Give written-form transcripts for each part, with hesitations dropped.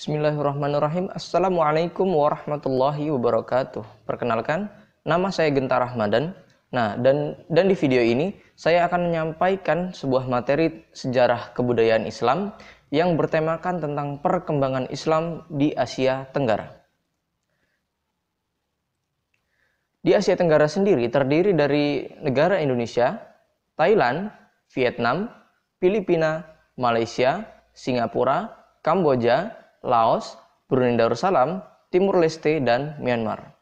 Bismillahirrahmanirrahim. Assalamualaikum warahmatullahi wabarakatuh. Perkenalkan, nama saya Gentar Rahmadan. Nah, dan di video ini saya akan menyampaikan sebuah materi sejarah kebudayaan Islam yang bertemakan tentang perkembangan Islam di Asia Tenggara. Di Asia Tenggara sendiri terdiri dari negara Indonesia, Thailand, Vietnam, Filipina, Malaysia, Singapura, Kamboja, Laos, Brunei Darussalam, Timur Leste, dan Myanmar.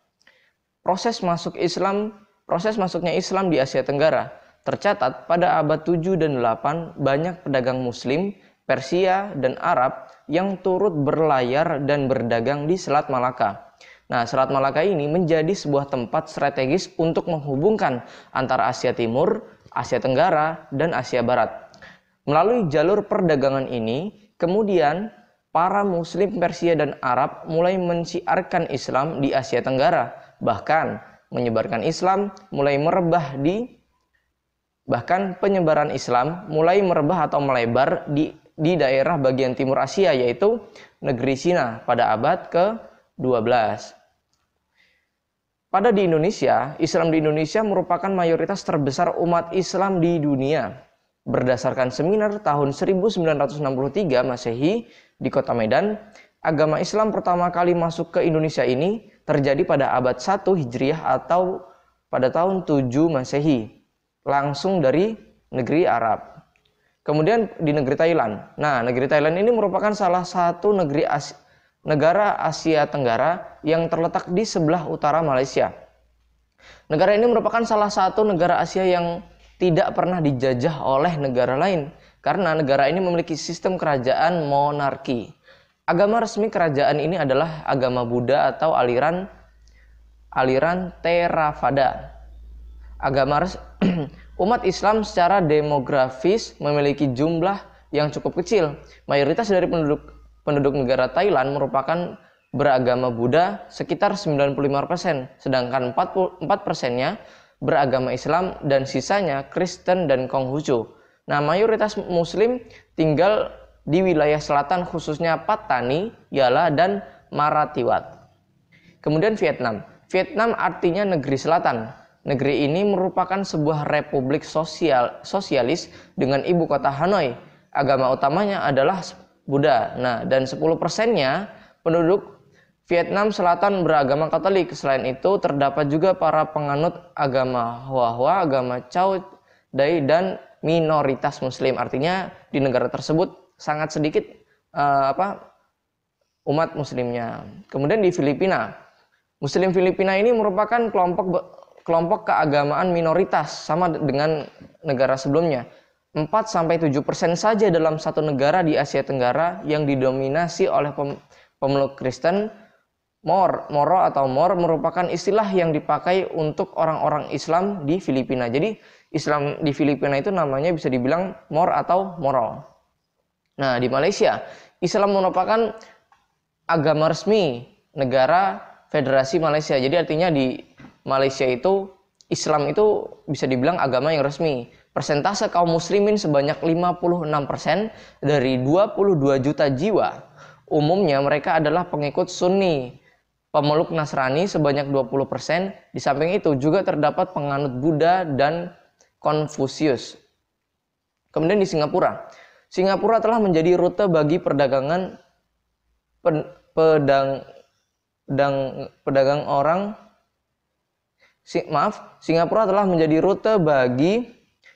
Proses masuknya Islam di Asia Tenggara tercatat pada abad 7 dan 8 banyak pedagang Muslim, Persia, dan Arab yang turut berlayar dan berdagang di Selat Malaka. Nah, Selat Malaka ini menjadi sebuah tempat strategis untuk menghubungkan antara Asia Timur, Asia Tenggara, dan Asia Barat. Melalui jalur perdagangan ini, kemudian para Muslim Persia dan Arab mulai mensiarkan Islam di Asia Tenggara, bahkan menyebarkan Islam mulai merebah bahkan penyebaran Islam mulai merebah atau melebar di daerah bagian timur Asia, yaitu negeri Cina pada abad ke-12. Pada di Indonesia, Islam di Indonesia merupakan mayoritas terbesar umat Islam di dunia. Berdasarkan seminar tahun 1963 Masehi di Kota Medan, agama Islam pertama kali masuk ke Indonesia ini terjadi pada abad 1 Hijriah atau pada tahun 7 Masehi, langsung dari negeri Arab. Kemudian di negeri Thailand. Nah, negeri Thailand ini merupakan salah satu negara Asia Tenggara yang terletak di sebelah utara Malaysia. Negara ini merupakan salah satu negara Asia yang tidak pernah dijajah oleh negara lain karena negara ini memiliki sistem kerajaan monarki. Agama resmi kerajaan ini adalah agama Buddha atau aliran Theravada. Umat Islam secara demografis memiliki jumlah yang cukup kecil. Mayoritas dari penduduk negara Thailand merupakan beragama Buddha sekitar 95%, sedangkan 44%-nya beragama Islam dan sisanya Kristen dan Konghucu. Nah, mayoritas Muslim tinggal di wilayah selatan khususnya Pattani, Yala, dan Maratiwat. Kemudian Vietnam. Vietnam artinya negeri selatan. Negeri ini merupakan sebuah republik sosialis dengan ibu kota Hanoi. Agama utamanya adalah Buddha. Nah, dan 10%-nya penduduk Vietnam Selatan beragama Katolik. Selain itu, terdapat juga para penganut agama Hoa, agama Chao Dai, dan minoritas Muslim. Artinya di negara tersebut sangat sedikit umat Muslimnya. Kemudian di Filipina, Muslim Filipina ini merupakan kelompok keagamaan minoritas sama dengan negara sebelumnya. 4-7% saja dalam satu negara di Asia Tenggara yang didominasi oleh pemeluk Kristen. Moro atau Mor merupakan istilah yang dipakai untuk orang-orang Islam di Filipina. Jadi Islam di Filipina itu namanya bisa dibilang Mor atau Moro. Nah, di Malaysia, Islam merupakan agama resmi negara Federasi Malaysia. Jadi artinya di Malaysia itu Islam itu bisa dibilang agama yang resmi. Persentase kaum muslimin sebanyak 56% dari 22 juta jiwa. Umumnya mereka adalah pengikut Sunni. Pemeluk Nasrani sebanyak 20%. Di samping itu juga terdapat penganut Buddha dan Konfusius. Kemudian di Singapura. Singapura telah menjadi rute bagi perdagangan Singapura telah menjadi rute bagi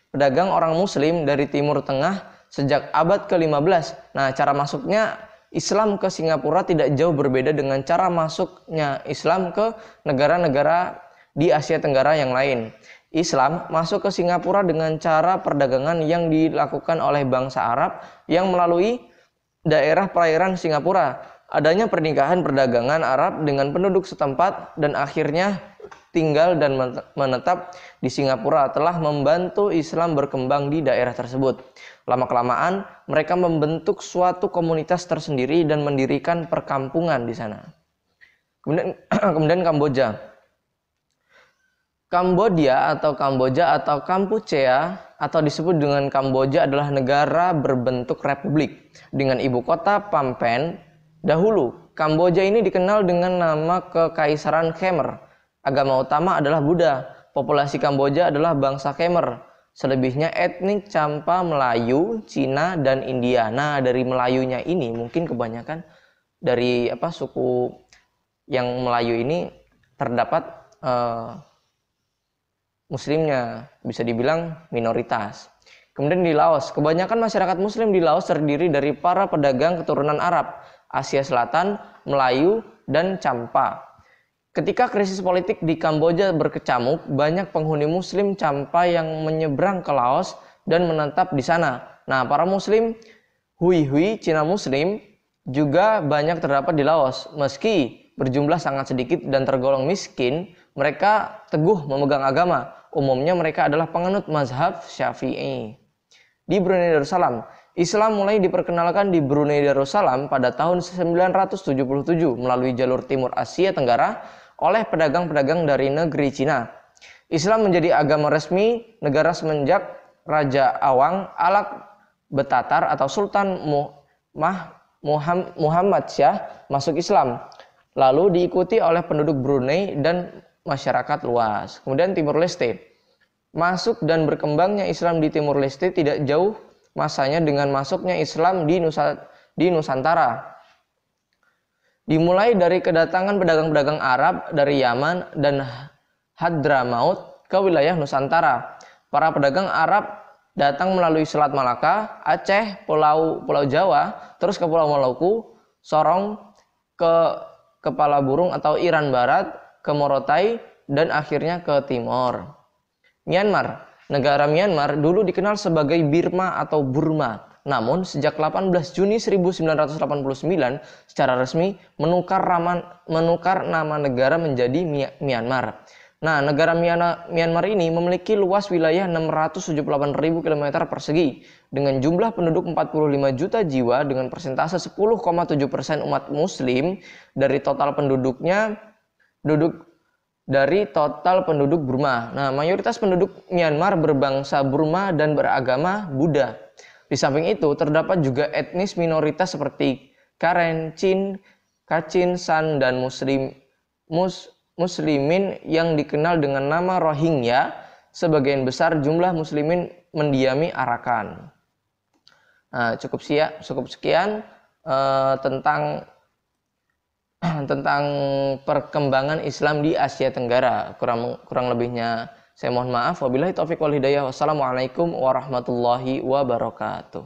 pedagang orang Muslim dari Timur Tengah sejak abad ke-15. Nah, cara masuknya Islam ke Singapura tidak jauh berbeda dengan cara masuknya Islam ke negara-negara di Asia Tenggara yang lain. Islam masuk ke Singapura dengan cara perdagangan yang dilakukan oleh bangsa Arab yang melalui daerah perairan Singapura. Adanya pernikahan perdagangan Arab dengan penduduk setempat dan akhirnya tinggal dan menetap di Singapura telah membantu Islam berkembang di daerah tersebut. Lama-kelamaan mereka membentuk suatu komunitas tersendiri dan mendirikan perkampungan di sana. Kemudian Kamboja. Kamboja atau Kampuchea atau disebut dengan Kamboja adalah negara berbentuk republik dengan ibu kota Phnom Penh Dahulu, Kamboja ini dikenal dengan nama Kekaisaran Khmer. Agama utama adalah Buddha. Populasi Kamboja adalah bangsa Khmer. Selebihnya etnik Champa, Melayu, Cina, dan India. Nah, dari Melayunya ini mungkin kebanyakan dari suku yang Melayu ini terdapat Muslimnya, bisa dibilang minoritas. Kemudian di Laos, kebanyakan masyarakat Muslim di Laos terdiri dari para pedagang keturunan Arab, Asia Selatan, Melayu, dan Champa. Ketika krisis politik di Kamboja berkecamuk, banyak penghuni Muslim Champa yang menyeberang ke Laos dan menetap di sana. Nah, para Muslim Hui Cina Muslim juga banyak terdapat di Laos. Meski berjumlah sangat sedikit dan tergolong miskin, mereka teguh memegang agama. Umumnya mereka adalah penganut mazhab Syafi'i. Di Brunei Darussalam, Islam mulai diperkenalkan di Brunei Darussalam pada tahun 977 melalui jalur Timur Asia Tenggara oleh pedagang-pedagang dari negeri Cina. Islam menjadi agama resmi negara semenjak Raja Awang Alak Betatar atau Sultan Muhammad Syah masuk Islam, lalu diikuti oleh penduduk Brunei dan masyarakat luas. Kemudian Timur Leste. Masuk dan berkembangnya Islam di Timur Leste tidak jauh masanya dengan masuknya Islam di Nusantara. Dimulai dari kedatangan pedagang-pedagang Arab dari Yaman dan Hadramaut ke wilayah Nusantara. Para pedagang Arab datang melalui Selat Malaka, Aceh, Pulau Jawa, terus ke Pulau Maluku, Sorong, ke Kepala Burung atau Iran Barat, ke Morotai, dan akhirnya ke timur. Myanmar. Negara Myanmar dulu dikenal sebagai Birma atau Burma. Namun sejak 18 Juni 1989 secara resmi menukar nama negara menjadi Myanmar. Nah, negara Myanmar ini memiliki luas wilayah 678.000 km persegi dengan jumlah penduduk 45 juta jiwa dengan persentase 10,7% umat Muslim dari total penduduk Burma. Nah, mayoritas penduduk Myanmar berbangsa Burma dan beragama Buddha. Di samping itu, terdapat juga etnis minoritas seperti Karen, Chin, Kachin, San, dan Muslimin yang dikenal dengan nama Rohingya. Sebagian besar jumlah Muslimin mendiami Arakan. Nah, cukup sekian tentang perkembangan Islam di Asia Tenggara. Kurang lebihnya saya mohon maaf. Wabillahi taufiq wal hidayah. Wassalamualaikum warahmatullahi wabarakatuh.